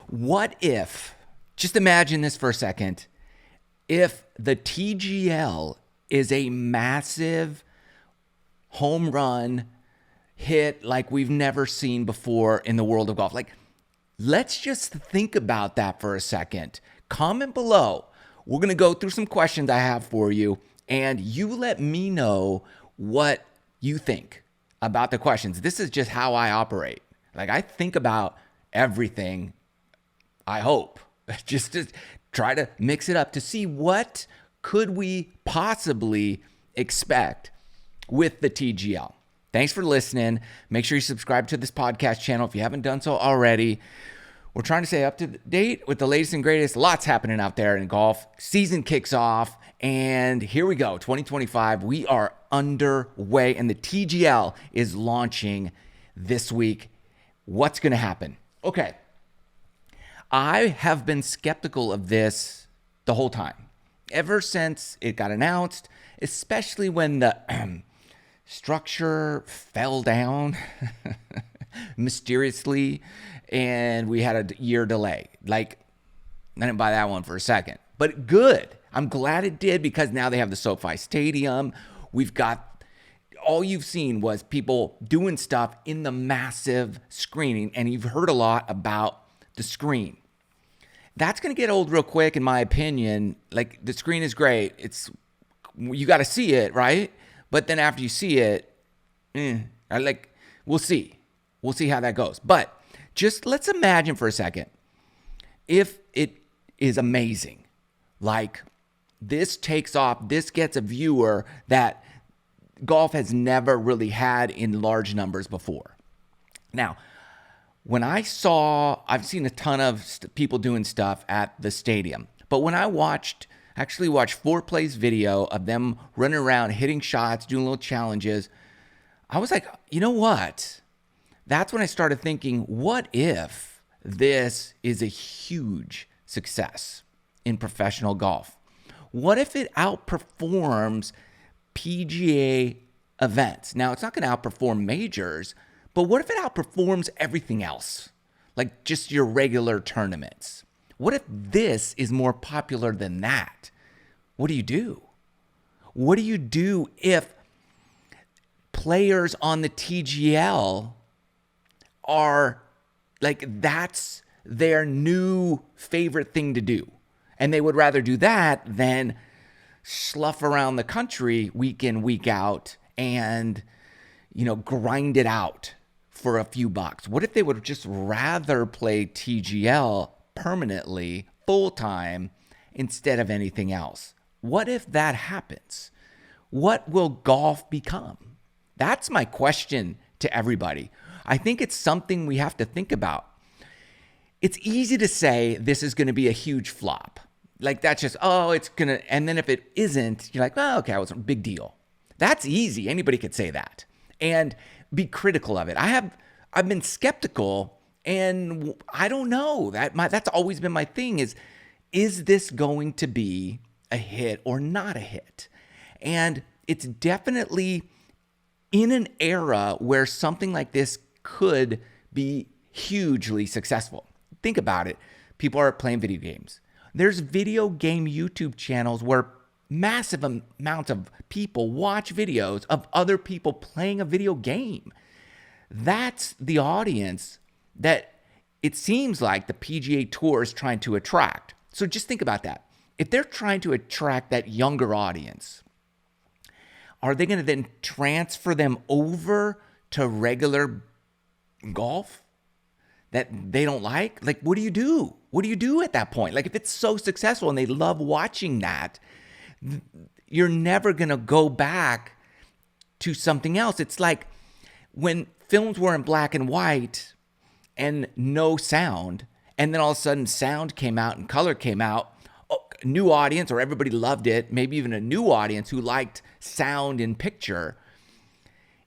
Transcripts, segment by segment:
What if, just imagine this for a second, if the TGL is a massive home run hit like we've never seen before in the world of golf? Like, let's just think about that for a second. Comment below. We're going to go through some questions I have for you, and you let me know what you think about the questions. This is just how I operate. Like, I think about everything, I hope, just to try to mix it up to see what could we possibly expect with the TGL. Thanks for listening. Make sure you subscribe to this podcast channel if you haven't done so already. We're trying to stay up to date with the latest and greatest. Lots happening out there in golf. Season kicks off, and here we go. 2025, we are underway, and the TGL is launching this week. What's going to happen? Okay. I have been skeptical of this the whole time, ever since it got announced, especially when the structure fell down mysteriously and we had a year delay. Like, I didn't buy that one for a second, but good. I'm glad it did, because now they have the Sofi Stadium. We've got, all you've seen was people doing stuff in the massive screening, and you've heard a lot about the screen. That's going to get old real quick, in my opinion. Like, the screen is great. You got to see it, right? But then after you see it, we'll see. We'll see how that goes. But just let's imagine for a second, if it is amazing, like this takes off, this gets a viewer that golf has never really had in large numbers before. Now, when I've seen a ton of people doing stuff at the stadium, but when I actually watched Foreplay's video of them running around, hitting shots, doing little challenges, I was like, you know what? That's when I started thinking, what if this is a huge success in professional golf? What if it outperforms PGA events? Now, it's not going to outperform majors, but what if it outperforms everything else? Like just your regular tournaments. What if this is more popular than that? What do you do? What do you do if players on the TGL are like, that's their new favorite thing to do, and they would rather do that than slough around the country week in, week out and, grind it out for a few bucks? What if they would just rather play TGL permanently, full time, instead of anything else? What if that happens? What will golf become? That's my question to everybody. I think it's something we have to think about. It's easy to say this is going to be a huge flop. Like, that's just, it's going to, and then if it isn't, you're like, okay, it was a big deal. That's easy. Anybody could say that and be critical of it. I've been skeptical, and I don't know. That's always been my thing is this going to be a hit or not a hit? And it's definitely in an era where something like this could be hugely successful. Think about it. People are playing video games. There's video game YouTube channels where massive amounts of people watch videos of other people playing a video game. That's the audience that it seems like the PGA Tour is trying to attract. So just think about that. If they're trying to attract that younger audience, are they going to then transfer them over to regular golf that they don't like? Like, what do you do? What do you do at that point? Like, if it's so successful and they love watching that, you're never going to go back to something else. It's like when films were in black and white and no sound, and then all of a sudden sound came out and color came out, new audience, or everybody loved it, maybe even a new audience who liked sound in picture.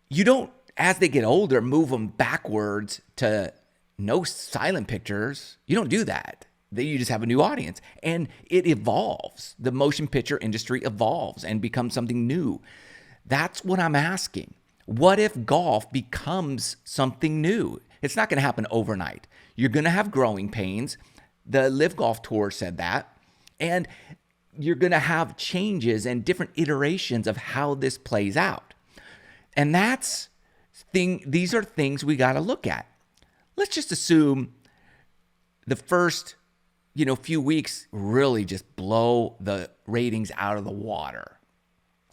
You don't, as they get older, move them backwards to no silent pictures. You don't do that. You just have a new audience, and it evolves. The motion picture industry evolves and becomes something new. That's what I'm asking. What if golf becomes something new? It's not going to happen overnight. You're going to have growing pains. The Live Golf Tour said that. And you're going to have changes and different iterations of how this plays out. And these are things we got to look at. Let's just assume the first, few weeks really just blow the ratings out of the water.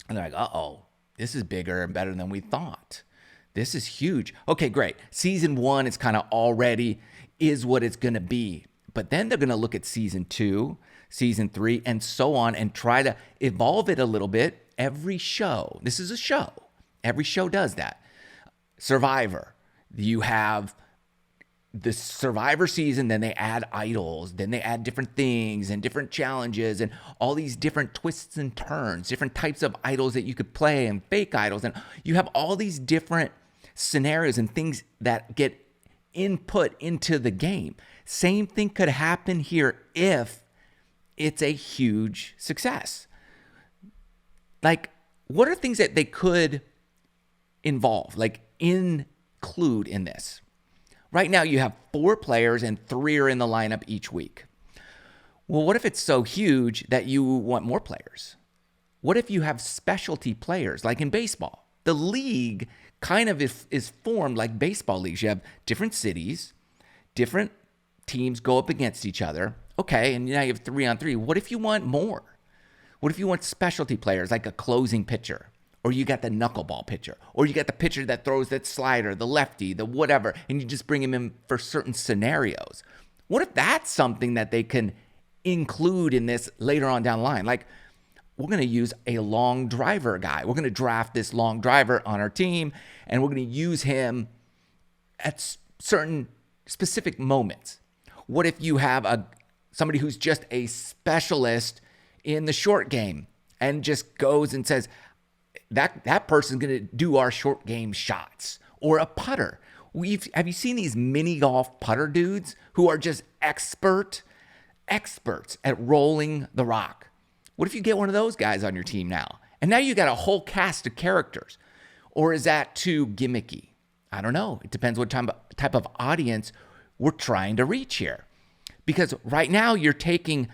And they're like, uh-oh, this is bigger and better than we thought. This is huge. Okay, great. Season 1 is kind of already is what it's going to be. But then they're going to look at season 2, season 3, and so on, and try to evolve it a little bit. Every show, this is a show. Every show does that. Survivor, you have the Survivor season, then they add idols, then they add different things and different challenges and all these different twists and turns, different types of idols that you could play and fake idols. And you have all these different scenarios and things that get input into the game. Same thing could happen here if it's a huge success. Like, what are things that they could involve, like include in this? Right now, you have 4 players and 3 are in the lineup each week. Well, what if it's so huge that you want more players? What if you have specialty players, like in baseball? The league kind of is formed like baseball leagues. You have different cities, different teams go up against each other. Okay, and now you have 3-on-3. What if you want more? What if you want specialty players, like a closing pitcher? Or you got the knuckleball pitcher, or you got the pitcher that throws that slider, the lefty, the whatever, and you just bring him in for certain scenarios. What if that's something that they can include in this later on down the line? Like, we're going to use a long driver guy. We're going to draft this long driver on our team, and we're going to use him at certain specific moments. What if you have somebody who's just a specialist in the short game and just goes and says, that person's going to do our short game shots, or a putter. Have you seen these mini golf putter dudes who are just experts at rolling the rock? What if you get one of those guys on your team now? And now you got a whole cast of characters. Or is that too gimmicky? I don't know. It depends what type of audience we're trying to reach here. Because right now you're taking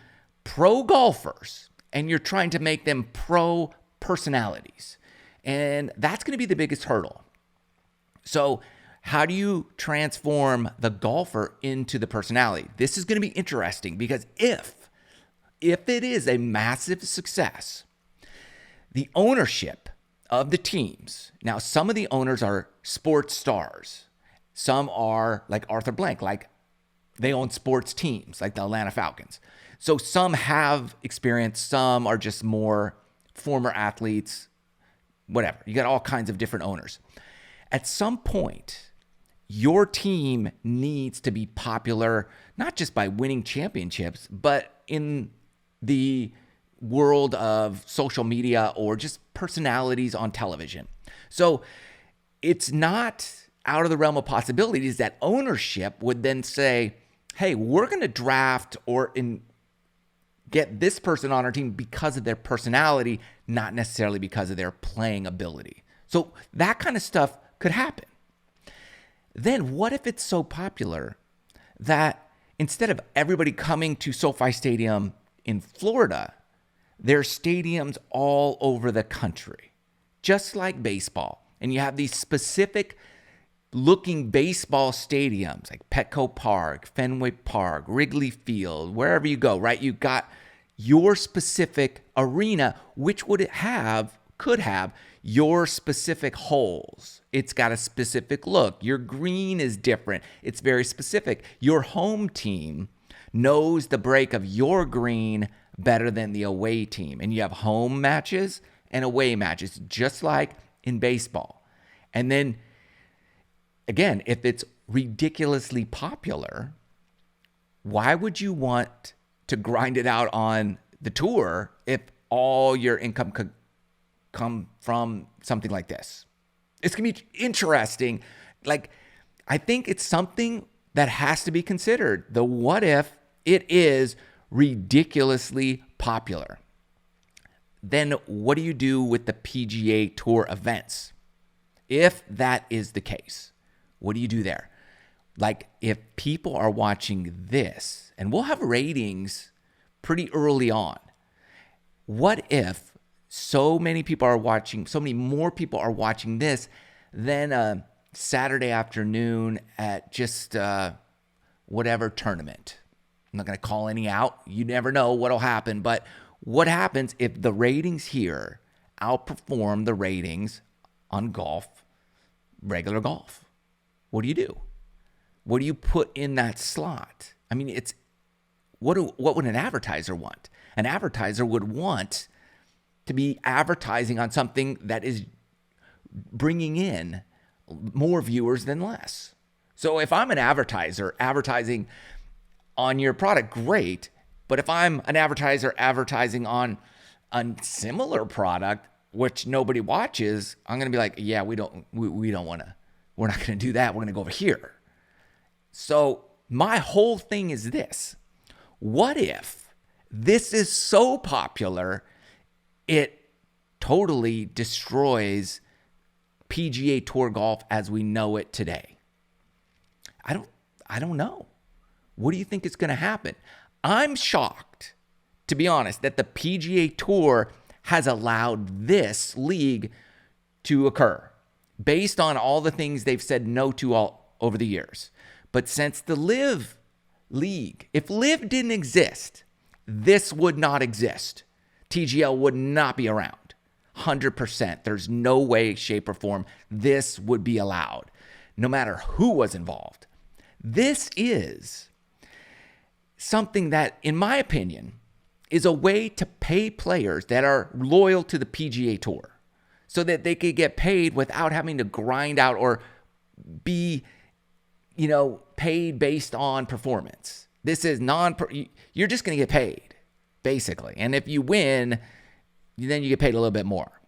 pro golfers and you're trying to make them pro personalities. And that's going to be the biggest hurdle. So how do you transform the golfer into the personality? This is going to be interesting because if it is a massive success, the ownership of the teams, now some of the owners are sports stars. Some are like Arthur Blank, like they own sports teams like the Atlanta Falcons. So some have experience, some are just more former athletes, whatever. You got all kinds of different owners. At some point, your team needs to be popular, not just by winning championships, but in the world of social media or just personalities on television. So it's not out of the realm of possibilities that ownership would then say, hey, we're going to draft or get this person on our team because of their personality, not necessarily because of their playing ability. So that kind of stuff could happen. Then what if it's so popular that instead of everybody coming to SoFi Stadium in Florida, there's stadiums all over the country, just like baseball. And you have these specific looking baseball stadiums like Petco Park, Fenway Park, Wrigley Field, wherever you go, right? You got your specific arena, which could have your specific holes. It's got a specific look. Your green is different. It's very specific. Your home team knows the break of your green better than the away team. And you have home matches and away matches, just like in baseball. And then, again, if it's ridiculously popular, why would you want to grind it out on the tour if all your income could come from something like this? It's going to be interesting. Like, I think it's something that has to be considered. The what if it is ridiculously popular. Then what do you do with the PGA Tour events? If that is the case, what do you do there? Like if people are watching this, and we'll have ratings pretty early on. What if so many more people are watching this than a Saturday afternoon at just whatever tournament? I'm not going to call any out. You never know what'll happen. But what happens if the ratings here outperform the ratings on golf, regular golf? What do you do? What do you put in that slot? I mean, what would an advertiser want? An advertiser would want to be advertising on something that is bringing in more viewers than less. So if I'm an advertiser advertising on your product, great. But if I'm an advertiser advertising on a similar product, which nobody watches, I'm going to be like, yeah, we don't want to, we're not going to do that. We're going to go over here. So my whole thing is this. What if this is so popular, it totally destroys PGA Tour golf as we know it today? I don't know. What do you think is going to happen? I'm shocked, to be honest, that the PGA Tour has allowed this league to occur based on all the things they've said no to all over the years. But since the LIV league, if LIV didn't exist, this would not exist. TGL would not be around. 100%. There's no way, shape, or form this would be allowed, no matter who was involved. This is something that, in my opinion, is a way to pay players that are loyal to the PGA Tour so that they could get paid without having to grind out or be, paid based on performance. This is you're just going to get paid, basically. And if you win, then you get paid a little bit more.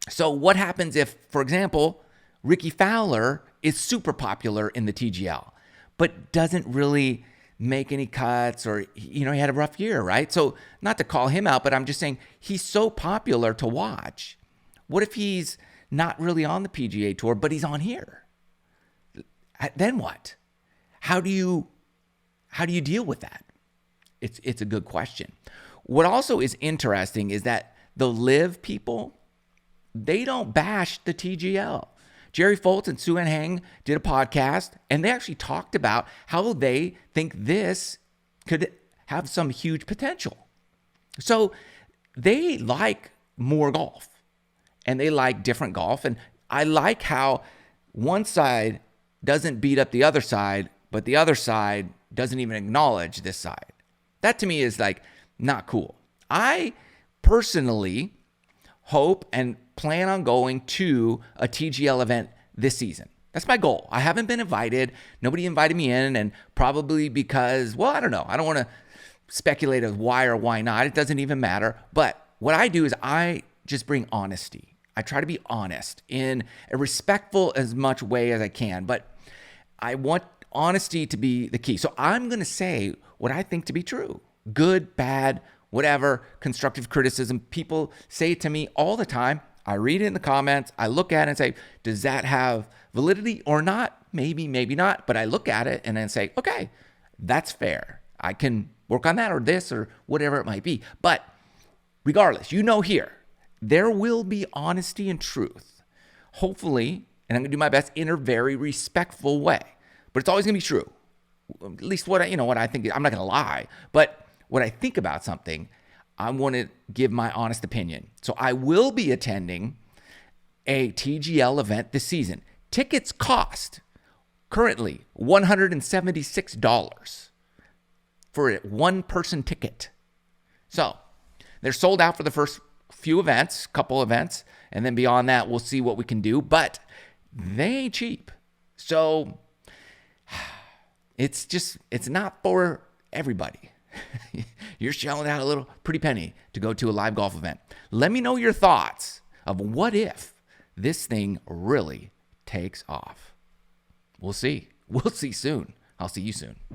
So what happens if, for example, Ricky Fowler is super popular in the TGL, but doesn't really make any cuts, or, he had a rough year, right? So not to call him out, but I'm just saying he's so popular to watch. What if he's not really on the PGA Tour, but he's on here? Then what? How do you deal with that? It's a good question. What also is interesting is that the LIV people, they don't bash the TGL. Jerry Foltz and Sue Hang did a podcast, and they actually talked about how they think this could have some huge potential. So they like more golf, and they like different golf. And I like how one side doesn't beat up the other side, but the other side doesn't even acknowledge this side. That to me is not cool. I personally hope and plan on going to a TGL event this season. That's my goal. I haven't been invited. Nobody invited me in, and probably because, I don't know. I don't want to speculate as why or why not. It doesn't even matter. But what I do is I just bring honesty. I try to be honest in a respectful as much way as I can, but I want honesty to be the key. So I'm going to say what I think to be true. Good, bad, whatever, constructive criticism. People say it to me all the time. I read it in the comments. I look at it and say, does that have validity or not? Maybe, maybe not. But I look at it and then say, okay, that's fair. I can work on that or this or whatever it might be. But regardless, here, there will be honesty and truth. Hopefully, and I'm going to do my best in a very respectful way. But it's always going to be true. At least what I think. I'm not going to lie. But what I think about something, I want to give my honest opinion. So I will be attending a TGL event this season. Tickets cost currently $176 for a one-person ticket. So they're sold out for the first couple events, and then beyond that, we'll see what we can do. But they ain't cheap. So it's not for everybody. You're shelling out a little pretty penny to go to a live golf event. Let me know your thoughts of what if this thing really takes off. We'll see. We'll see soon. I'll see you soon.